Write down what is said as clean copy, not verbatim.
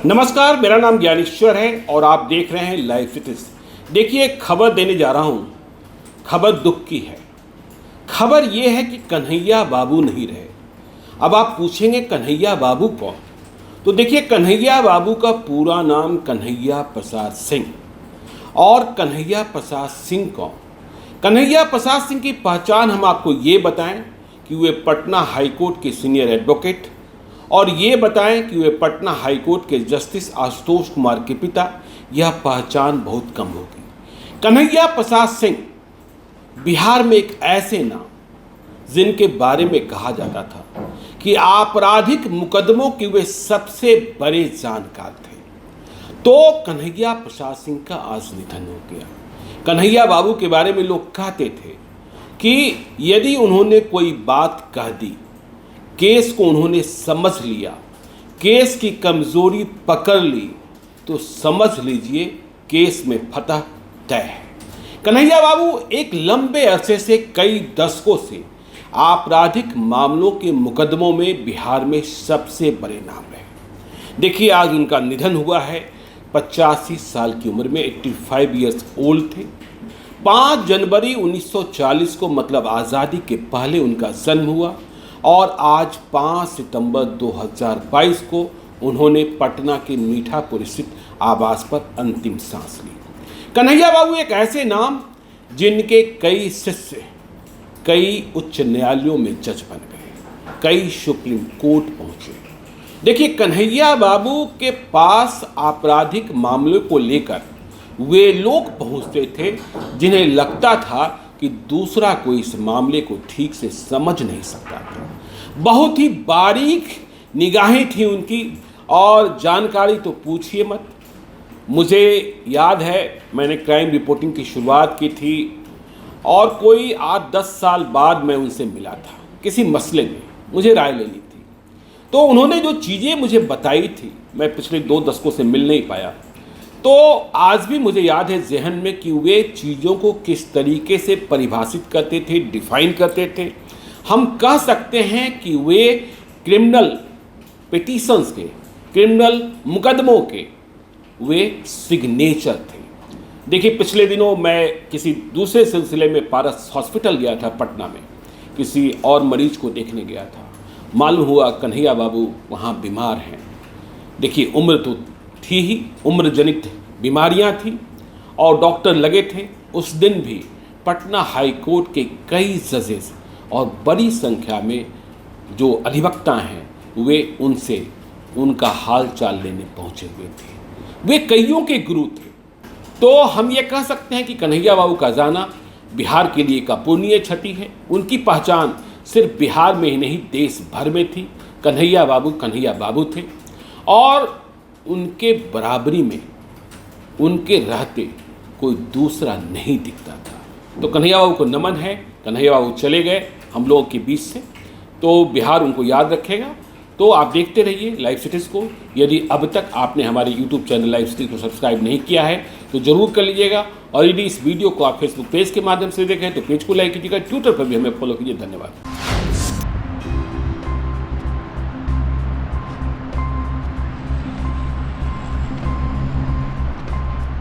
नमस्कार, मेरा नाम ज्ञानेश्वर है और आप देख रहे हैं लाइव फिटनेस। देखिए, खबर देने जा रहा हूँ। खबर दुख की है। खबर ये है कि कन्हैया बाबू नहीं रहे। अब आप पूछेंगे कन्हैया बाबू कौन? तो देखिए, कन्हैया बाबू का पूरा नाम कन्हैया प्रसाद सिंह। और कन्हैया प्रसाद सिंह कौन? कन्हैया प्रसाद सिंह की पहचान हम आपको ये बताएं कि वे पटना हाईकोर्ट के सीनियर एडवोकेट और ये बताएं कि वे पटना हाईकोर्ट के जस्टिस आशुतोष कुमार के पिता। यह पहचान बहुत कम होगी। कन्हैया प्रसाद सिंह बिहार में एक ऐसे नाम जिनके बारे में कहा जाता था कि आपराधिक मुकदमों के वे सबसे बड़े जानकार थे। तो कन्हैया प्रसाद सिंह का आज निधन हो गया। कन्हैया बाबू के बारे में लोग कहते थे कि यदि उन्होंने कोई बात कह दी, केस को उन्होंने समझ लिया, केस की कमजोरी पकड़ ली, तो समझ लीजिए केस में फतह तय है। कन्हैया बाबू एक लंबे अरसे से, कई दशकों से आपराधिक मामलों के मुकदमों में बिहार में सबसे बड़े नाम रहे। देखिए, आज उनका निधन हुआ है। 85 साल की उम्र में, 85 ईयर्स ओल्ड थे। 5 जनवरी 1940 को, मतलब आज़ादी के पहले उनका जन्म हुआ और आज 5 सितंबर 2022 को उन्होंने पटना के मीठापुर स्थित आवास पर अंतिम सांस ली। कन्हैया बाबू एक ऐसे नाम जिनके कई शिष्य कई उच्च न्यायालयों में जज बन गए, कई सुप्रीम कोर्ट पहुंचे। देखिए, कन्हैया बाबू के पास आपराधिक मामलों को लेकर वे लोग पहुंचते थे जिन्हें लगता था कि दूसरा कोई इस मामले को ठीक से समझ नहीं सकता था। बहुत ही बारीक निगाहें थी उनकी और जानकारी तो पूछिए मत। मुझे याद है, मैंने क्राइम रिपोर्टिंग की शुरुआत की थी और कोई 8-10 साल बाद मैं उनसे मिला था किसी मसले में, मुझे राय लेनी थी। तो उन्होंने जो चीज़ें मुझे बताई थी, मैं पिछले 2 दशकों से मिल नहीं पाया, तो आज भी मुझे याद है जहन में कि वे चीज़ों को किस तरीके से परिभाषित करते थे, डिफाइन करते थे। हम कह सकते हैं कि वे क्रिमिनल पिटीशंस के, क्रिमिनल मुकदमों के वे सिग्नेचर थे। देखिए, पिछले दिनों मैं किसी दूसरे सिलसिले में पारस हॉस्पिटल गया था पटना में, किसी और मरीज को देखने गया था। मालूम हुआ कन्हैया बाबू वहाँ बीमार हैं। देखिए, उम्र तो थी ही, उम्र जनित बीमारियां थी और डॉक्टर लगे थे। उस दिन भी पटना हाई कोर्ट के कई जजेस और बड़ी संख्या में जो अधिवक्ता हैं वे उनसे उनका हाल चाल लेने पहुंचे हुए थे। वे कईयों के गुरु थे। तो हम ये कह सकते हैं कि कन्हैया बाबू का जाना बिहार के लिए एक अपूर्णीय क्षति है। उनकी पहचान सिर्फ बिहार में ही नहीं, देश भर में थी। कन्हैया बाबू थे और उनके बराबरी में, उनके रहते कोई दूसरा नहीं दिखता था। तो कन्हैया बाबू को नमन है। कन्हैया बाबू चले गए हम लोगों के बीच से, तो बिहार उनको याद रखेगा। तो आप देखते रहिए लाइव सिटीज़ को। यदि अब तक आपने हमारे यूट्यूब चैनल लाइव सिटीज़ को सब्सक्राइब नहीं किया है तो ज़रूर कर लीजिएगा। और यदि इस वीडियो को आप फेसबुक पेज के माध्यम से देखें तो पेज को लाइक कीजिएगा, ट्विटर पर भी हमें फॉलो कीजिए। धन्यवाद।